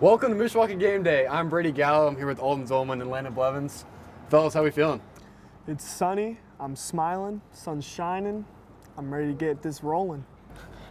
Welcome to Mishawaka Game Day. I'm Brady Gallo. I'm here with Aldan Zolman and Landon Blevins. Fellas, how we feeling? It's sunny. I'm smiling. Sun's shining. I'm ready to get this rolling.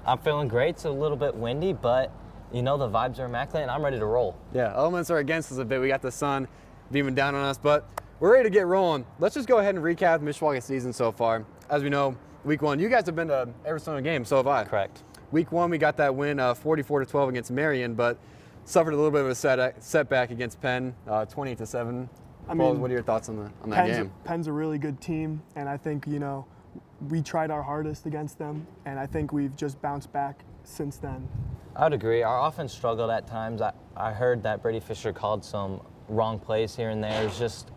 I'm feeling great. It's a little bit windy, but you know the vibes are immaculate, and I'm ready to roll. Yeah, elements are against us a bit. We got the sun beaming down on us, but we're ready to get rolling. Let's just go ahead and recap Mishawaka's season so far. As we know, week one, you guys have been to every single game, so have I. Correct. Week one, we got that win 44-12 against Marion, but suffered a little bit of a setback against Penn, 28-7. I mean, what are your thoughts on that game? Penn's a really good team, and I think, we tried our hardest against them, and I think we've just bounced back since then. I would agree. Our offense struggled at times. I heard that Brady Fisher called some wrong plays here and there. It's just,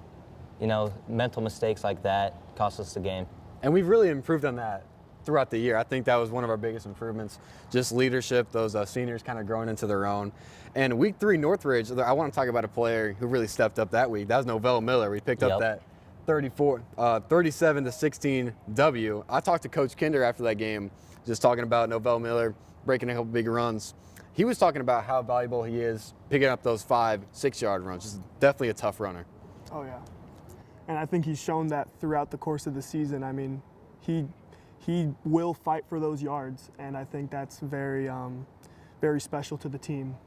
mental mistakes like that cost us the game. And we've really improved on that throughout the year. I think that was one of our biggest improvements, just leadership, those seniors kind of growing into their own. And week three, Northridge, I want to talk about a player who really stepped up that week. That was Novell Miller. We picked up that 37-16 W. I talked to Coach Kinder after that game, just talking about Novell Miller breaking a couple big runs. He was talking about how valuable he is picking up those 5-6 yard runs. Just definitely a tough runner. Oh, yeah. And I think he's shown that throughout the course of the season. I mean, he will fight for those yards, and I think that's very, very special to the team.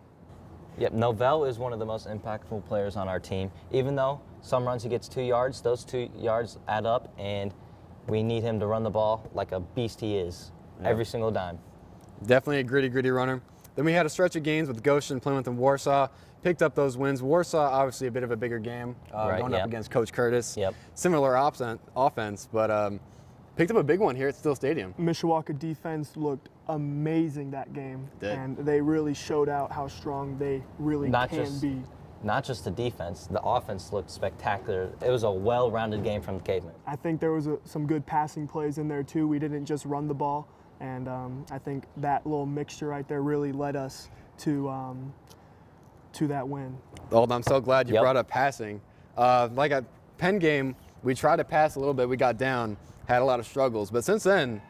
Yep, Novell is one of the most impactful players on our team. Even though some runs he gets 2 yards, those 2 yards add up, and we need him to run the ball like a beast he is every single time. Definitely a gritty runner. Then we had a stretch of games with Goshen, Plymouth, and Warsaw. Picked up those wins. Warsaw, obviously a bit of a bigger game, going up against Coach Curtis. Yep. Similar offense, but picked up a big one here at Still Stadium. Mishawaka defense looked amazing that game, and they really showed out how strong they really can be. Not just the defense, the offense looked spectacular. It was a well-rounded game from the Cavemen. I think there was some good passing plays in there too. We didn't just run the ball, and I think that little mixture right there really led us to that win. Alden, I'm so glad you brought up passing. Like a Penn game, we tried to pass a little bit. We got down, had a lot of struggles, but since then,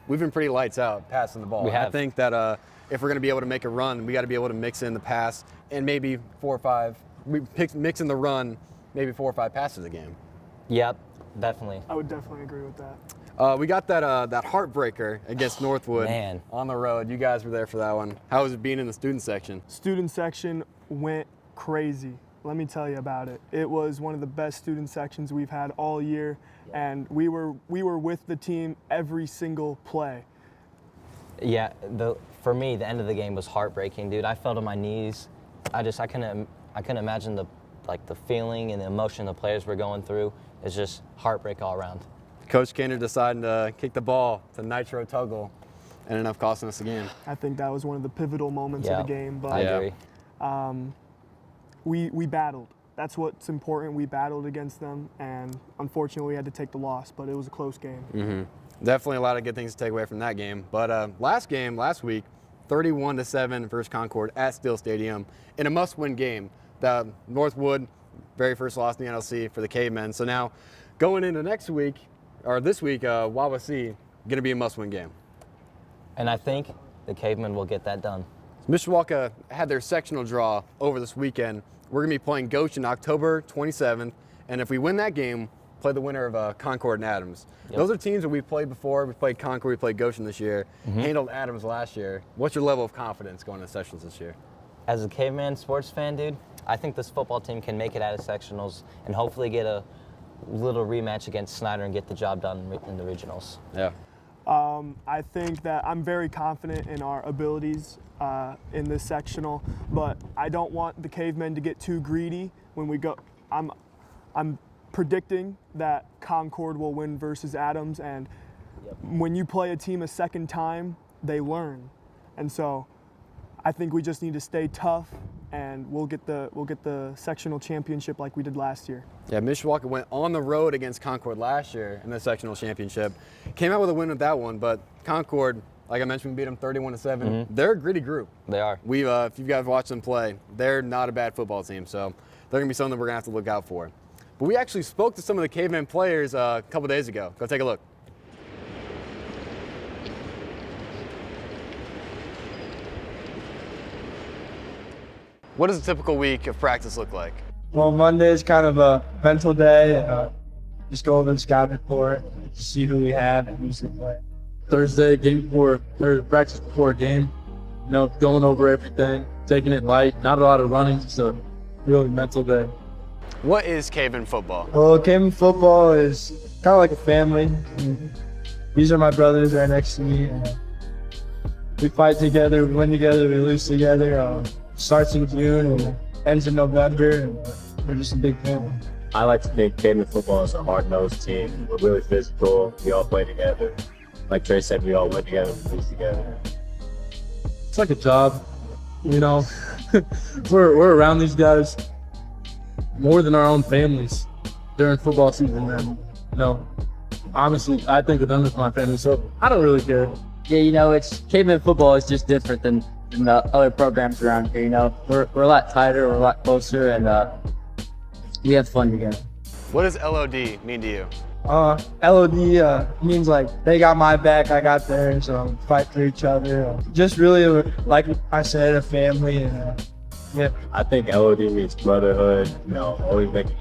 we've been pretty lights out passing the ball. We have. I think that if we're going to be able to make a run, we got to be able to mix in the pass and maybe 4 or 5. Mix in the run, maybe 4 or 5 passes a game. Yep, definitely. I would definitely agree with that. We got that heartbreaker against Northwood on the road. You guys were there for that one. How was it being in the student section? Student section went crazy. Let me tell you about it. It was one of the best student sections we've had all year, and we were with the team every single play. Yeah, for me, the end of the game was heartbreaking, dude. I fell to my knees. I couldn't imagine the feeling and the emotion the players were going through. It's just heartbreak all around. Coach Kinder deciding to kick the ball to Nitro Tuggle, ended up costing us the game. I think that was one of the pivotal moments of the game. But I agree. We battled. That's what's important. We battled against them, and unfortunately we had to take the loss, but it was a close game. Mm-hmm. Definitely a lot of good things to take away from that game. But last week, 31-7 versus Concord at Still Stadium in a must-win game. The Northwood, very first loss in the NLC for the Cavemen. So now going into this week, Wawasee, going to be a must-win game. And I think the Cavemen will get that done. Mishawaka had their sectional draw over this weekend. We're going to be playing Goshen October 27th, and if we win that game, play the winner of Concord and Adams. Yep. Those are teams that we've played before. We played Concord, we played Goshen this year, handled Adams last year. What's your level of confidence going into sectionals this year? As a Caveman sports fan, dude, I think this football team can make it out of sectionals and hopefully get a little rematch against Snyder and get the job done in the regionals. Yeah. I think that I'm very confident in our abilities in this sectional, but I don't want the Cavemen to get too greedy when we go. I'm predicting that Concord will win versus Adams, and when you play a team a second time, they learn, and so I think we just need to stay tough, and we'll get the sectional championship like we did last year. Yeah, Mishawaka went on the road against Concord last year in the sectional championship. Came out with a win with that one, but Concord, like I mentioned, we beat them 31-7. They're a gritty group. They are. If you guys watch them play, they're not a bad football team, so they're going to be something we're going to have to look out for. But we actually spoke to some of the Cavemen players a couple days ago. Go take a look. What does a typical week of practice look like? Well, Monday is kind of a mental day. Just go over the scouting report, see who we have and who's going to play. Thursday, game before, or practice before a game. You know, going over everything, taking it light. Not a lot of running, just a really mental day. What is Cavemen football? Well, Cavemen football is kind of like a family. These are my brothers right next to me. We fight together, we win together, we lose together. Starts in June and ends in November, and we're just a big family. I like to think Cavemen football is a hard-nosed team. We're really physical. We all play together. Like Trey said, we all win together, we lose together. It's like a job, you know. we're around these guys more than our own families during football season. And, you know, honestly, I think of them as my family, so I don't really care. Yeah, you know, Cavemen football is just different than the other programs around here. You know, we're a lot tighter, we're a lot closer, and we have fun together. What does LOD mean to you? LOD means like they got my back, I got theirs. Fight for each other. Just really, like I said, a family. And yeah. I think LOD means brotherhood. You know,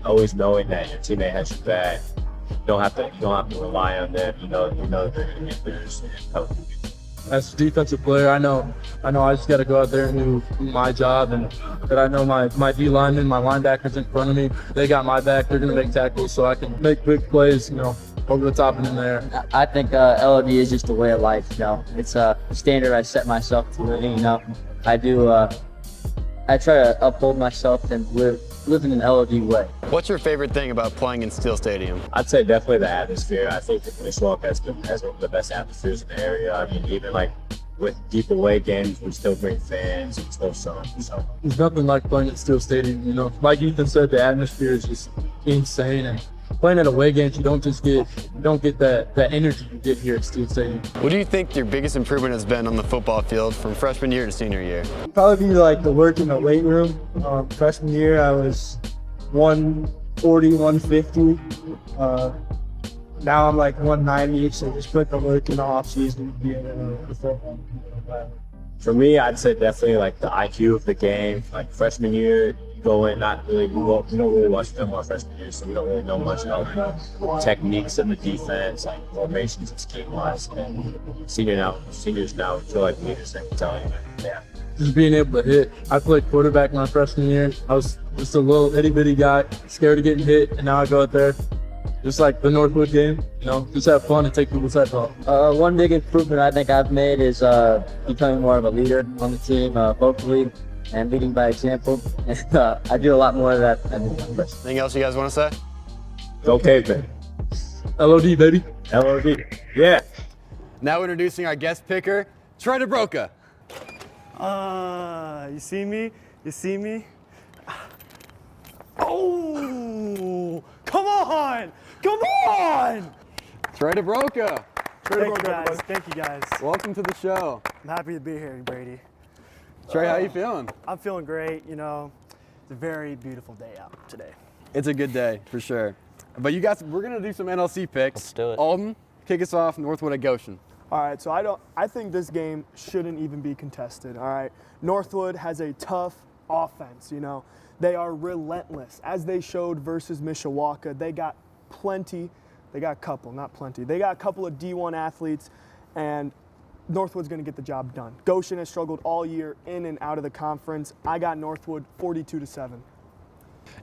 always knowing that your teammate has your back. You don't have to rely on them. You know they're gonna get theirs and help you. As a defensive player, I know I just got to go out there and do my job, and that I know my D linemen, my linebackers in front of me, they got my back. They're gonna make tackles, so I can make big plays, you know, over the top and in there. I think LOD is just a way of life. You know, it's a standard I set myself to. You know, I try to uphold myself and live in an LOD way. What's your favorite thing about playing in Steel Stadium? I'd say definitely the atmosphere. I think Mishawaka has one of the best atmospheres in the area. I mean, even like with deep away games, we still bring fans and still show. So there's nothing like playing at Steel Stadium. You know, like Ethan said, the atmosphere is just insane. And playing at away games, you don't get that energy you get here at Steel Stadium. What do you think your biggest improvement has been on the football field from freshman year to senior year? Probably be like the work in the weight room. Freshman year, I was 140, 150. Now I'm like 190, so just put the work in the off season to be able to perform. for me, I'd say definitely like the IQ of the game. Like freshman year, you go in not really, we don't really watch film our freshman year, so we don't really know much about like, techniques of the defense, like formations and scheme wise. And seniors now feel like leaders that can tell you. Yeah. Just being able to hit. I played quarterback my freshman year. I was just a little itty bitty guy, scared of getting hit, and now I go out there. Just like the Northwood game, you know, just have fun and take people's heads off. One big improvement I think I've made is becoming more of a leader on the team, vocally and leading by example. And I do a lot more of that than Anything else you guys want to say? Go Cavemen. LOD, baby. LOD. Yeah. Now introducing our guest picker, Trey DeBroca. You see me? You see me? Oh, come on! Come on! Trey DeBroca. Thank you guys. Thank you guys. Welcome to the show. I'm happy to be here, Brady. Trey, how you feeling? I'm feeling great. You know, it's a very beautiful day out today. It's a good day for sure. But you guys, we're gonna do some NLC picks. Let's do it. Alden, kick us off. Northwood at Goshen. All right, so I think this game shouldn't even be contested. All right, Northwood has a tough offense. You know, they are relentless, as they showed versus Mishawaka. They got a couple of D1 athletes, and Northwood's going to get the job done. Goshen has struggled all year in and out of the conference. I got Northwood 42-7.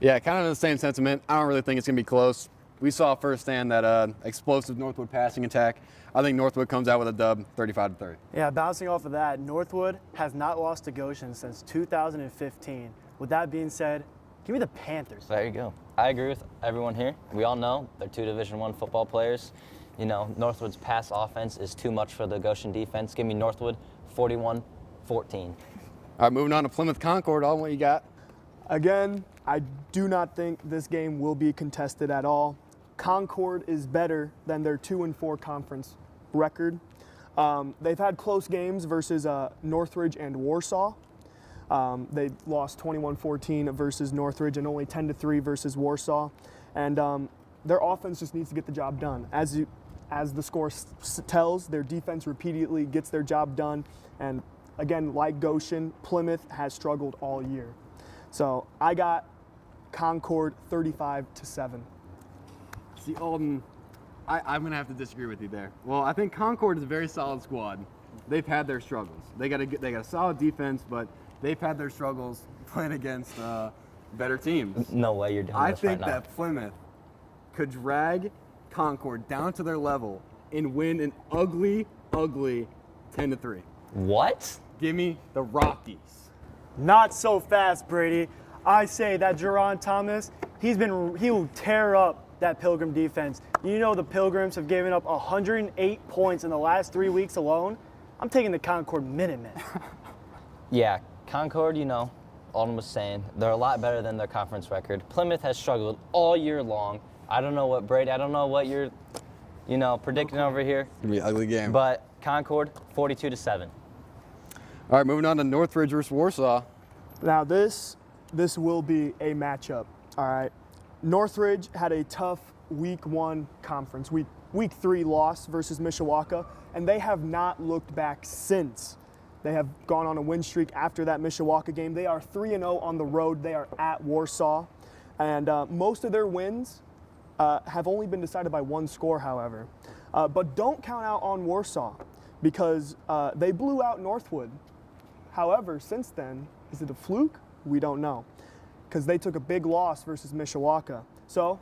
Yeah, kind of the same sentiment. I don't really think it's gonna be close. We saw firsthand that explosive Northwood passing attack. I think Northwood comes out with a dub, 35-30. Yeah, bouncing off of that, Northwood has not lost to Goshen since 2015. With that being said, give me the Panthers. There you go. I agree with everyone here. We all know they're two Division I football players. You know, Northwood's pass offense is too much for the Goshen defense. Give me Northwood 41-14. All right, moving on to Plymouth Concord. Alden, what you got? Again, I do not think this game will be contested at all. Concord is better than their 2-4 conference record. They've had close games versus Northridge and Warsaw. They lost 21-14 versus Northridge and only 10-3 versus Warsaw. And their offense just needs to get the job done. As the score tells, their defense repeatedly gets their job done. And again, like Goshen, Plymouth has struggled all year. So I got Concord 35-7. See, Alden, I'm going to have to disagree with you there. Well, I think Concord is a very solid squad. They've had their struggles. They got a solid defense, but they've had their struggles playing against better teams. No way you're doing I this right think now. that Plymouth could drag Concord down to their level and win an ugly 10-3. What? Give me the Rockies. Not so fast, Brady. I say that Jerron Thomas, he will tear up that Pilgrim defense. You know the Pilgrims have given up 108 points in the last 3 weeks alone. I'm taking the Concord Minutemen. Yeah, Concord, Alden was saying, they're a lot better than their conference record. Plymouth has struggled all year long. I don't know what you're, predicting over here. It's going to be an ugly game. But Concord, 42-7. All right, moving on to Northridge versus Warsaw. Now this will be a matchup. All right. Northridge had a tough week 1 conference, week 3 loss versus Mishawaka, and they have not looked back since. They have gone on a win streak after that Mishawaka game. They are 3-0 on the road. They are at Warsaw, and most of their wins have only been decided by 1 score, however. But don't count out on Warsaw because they blew out Northwood. However, since then, is it a fluke? We don't know, because they took a big loss versus Mishawaka. So,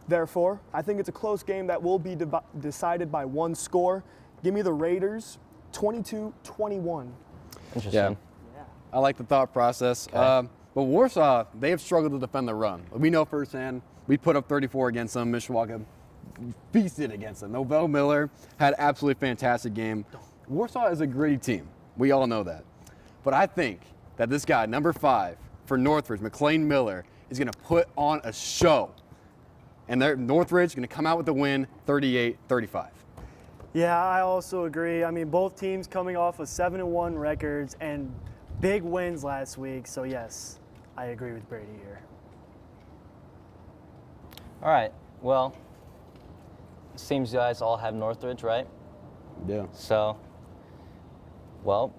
therefore, I think it's a close game that will be decided by 1 score. Give me the Raiders, 22-21. Interesting. Yeah. I like the thought process. Okay. But Warsaw, they have struggled to defend the run. We know firsthand. We put up 34 against them. Mishawaka feasted against them. Novell Miller had an absolutely fantastic game. Warsaw is a gritty team. We all know that. But I think that this guy, number 5 for Northridge, McLean Miller, is going to put on a show. And Northridge is going to come out with the win, 38-35. Yeah, I also agree. I mean, both teams coming off of 7-1 records and big wins last week. So yes, I agree with Brady here. All right. Well, seems you guys all have Northridge, right? Yeah. So, well,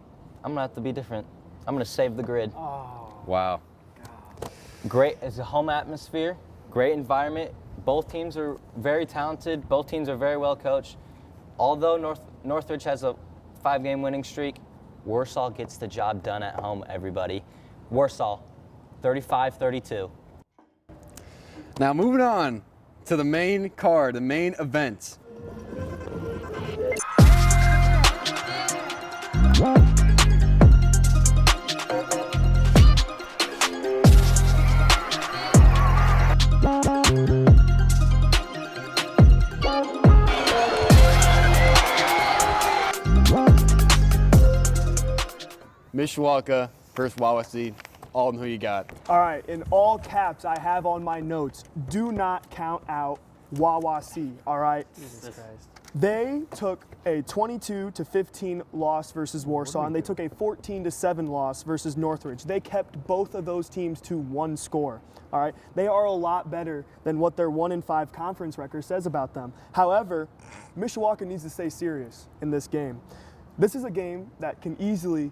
I'm going to have to be different. I'm going to save the grid. Wow. Great. It's a home atmosphere, great environment. Both teams are very talented. Both teams are very well coached. Although Northridge has a 5-game winning streak, Warsaw gets the job done at home, everybody. Warsaw, 35-32. Now moving on to the main card, the main event. Mishawaka versus Wawasee. Alden, who you got? All right, in all caps, I have on my notes, do not count out Wawasee, all right? Jesus Christ. They took a 22-15 loss versus Warsaw, and they took a 14-7 loss versus Northridge. They kept both of those teams to 1 score, all right? They are a lot better than what their 1-5 conference record says about them. However, Mishawaka needs to stay serious in this game. This is a game that can easily,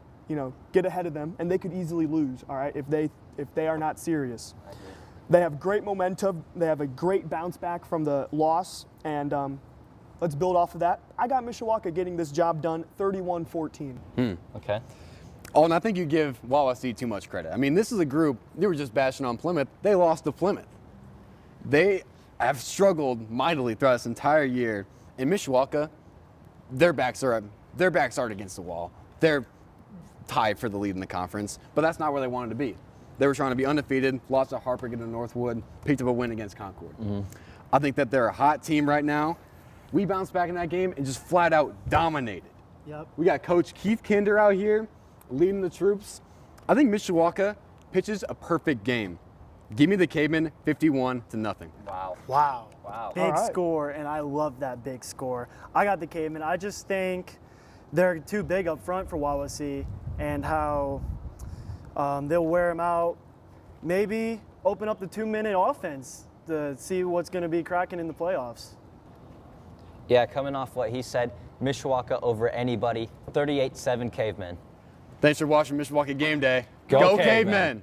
get ahead of them, and they could easily lose, all right, if they are not serious. They have great momentum. They have a great bounce back from the loss, and let's build off of that. I got Mishawaka getting this job done 31-14. Okay. Alden, I think you give Wawasee too much credit. I mean, this is a group, they were just bashing on Plymouth. They lost to Plymouth. They have struggled mightily throughout this entire year. In Mishawaka, their backs aren't against the wall. They're tied for the lead in the conference, but that's not where they wanted to be. They were trying to be undefeated, lost to heartbreaking to Northwood, picked up a win against Concord. I think that they're a hot team right now. We bounced back in that game and just flat out dominated. Yep. We got Coach Keith Kinder out here leading the troops. I think Mishawaka pitches a perfect game. Give me the Cavemen 51-0. Wow. Big All right. score, and I love that big score. I got the Cavemen. I just think they're too big up front for Wawasee, and how they'll wear them out. Maybe open up the 2-minute offense to see what's going to be cracking in the playoffs. Yeah, coming off what he said, Mishawaka over anybody, 38-7 Cavemen. Thanks for watching Mishawaka Game Day. Go Cavemen! Cavemen.